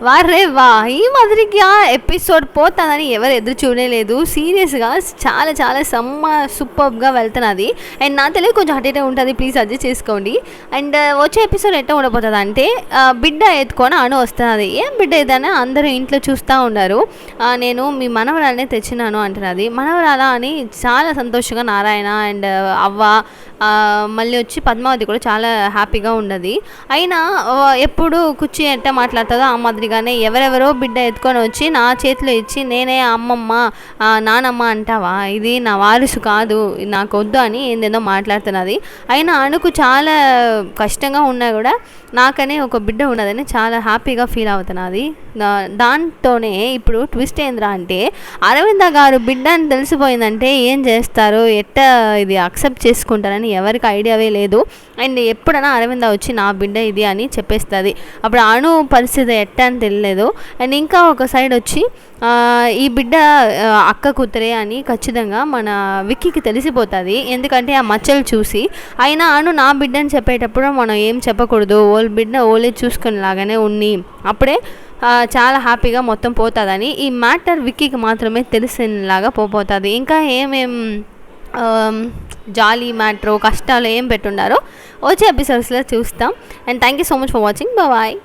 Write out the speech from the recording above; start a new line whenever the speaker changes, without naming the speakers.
వారే వా! ఈ మాదిరిగా ఎపిసోడ్ పోతాదని ఎవరు ఎదురు చూడలేదు. సీరియస్‌గా చాలా చాలా సూపర్బ్‌గా వెళ్తున్నది. అండ్ నా తెలుగు కొంచెం అటు ఇటే ఉంటది. ప్లీజ్ అడ్జస్ట్ చేసుకోండి. అండ్ వచ్చే ఎపిసోడ్ ఎట్లా ఉండబోతదంటే బిడ్డ ఎత్తుకొని అను వస్తున్నది. ఏం బిడ్డ ఇదని అందరూ ఇంట్లో చూస్తా ఉన్నారు. నేను మీ మనవరాలనే తెచ్చినాను అంటున్నది. మనవరాలా అని చాలా సంతోషంగా నారాయణ అండ్ అవ్వ మళ్ళీ వచ్చి పద్మావతి కూడా చాలా హ్యాపీగా ఉన్నది. అయినా ఎప్పుడు కుర్చీ ఎట్ట మాట్లాడుతుందో ఆ మాదిరిగానే ఎవరెవరో బిడ్డ ఎత్తుకొని వచ్చి నా చేతిలో ఇచ్చి నేనే అమ్మమ్మ నానమ్మ అంటావా, ఇది నా వారసు కాదు, నాకు వద్దు అని ఏందేదో మాట్లాడుతున్నది. అయినా అనుకు చాలా కష్టంగా ఉన్నా కూడా నాకనే ఒక బిడ్డ ఉన్నదని చాలా హ్యాపీగా ఫీల్ అవుతున్నది. దాంతోనే ఇప్పుడు ట్విస్ట్ ఏంద్రా అంటే అరవింద గారు బిడ్డ అని తెలిసిపోయిందంటే ఏం చేస్తారు, ఎట్ట ఇది అక్సెప్ట్ చేసుకుంటారని ఎవరికి ఐడియావే లేదు. అండ్ ఎప్పుడైనా అరవింద వచ్చి నా బిడ్డ ఇది అని చెప్పేస్తుంది. అప్పుడు అణు పరిస్థితి ఎట్ట అని తెలియలేదు. అండ్ ఇంకా ఒక సైడ్ వచ్చి ఈ బిడ్డ అక్క కూతురే అని ఖచ్చితంగా మన విక్కీకి తెలిసిపోతుంది. ఎందుకంటే ఆ మచ్చలు చూసి. అయినా అను నా బిడ్డ అని చెప్పేటప్పుడు మనం ఏం చెప్పకూడదు, ఓళ్ళ బిడ్డ ఓళ్ళే చూసుకునేలాగానే ఉన్ని అప్పుడే చాలా హ్యాపీగా మొత్తం పోతుందని ఈ మ్యాటర్ విక్కీకి మాత్రమే తెలిసినలాగా పోతుంది. ఇంకా ఏమేం జాలీ మ్యాటర్ కష్టాలు ఏం పెట్టుండారో వచ్చే ఎపిసోడ్స్లో చూస్తాం. And thank you so much for watching. Bye.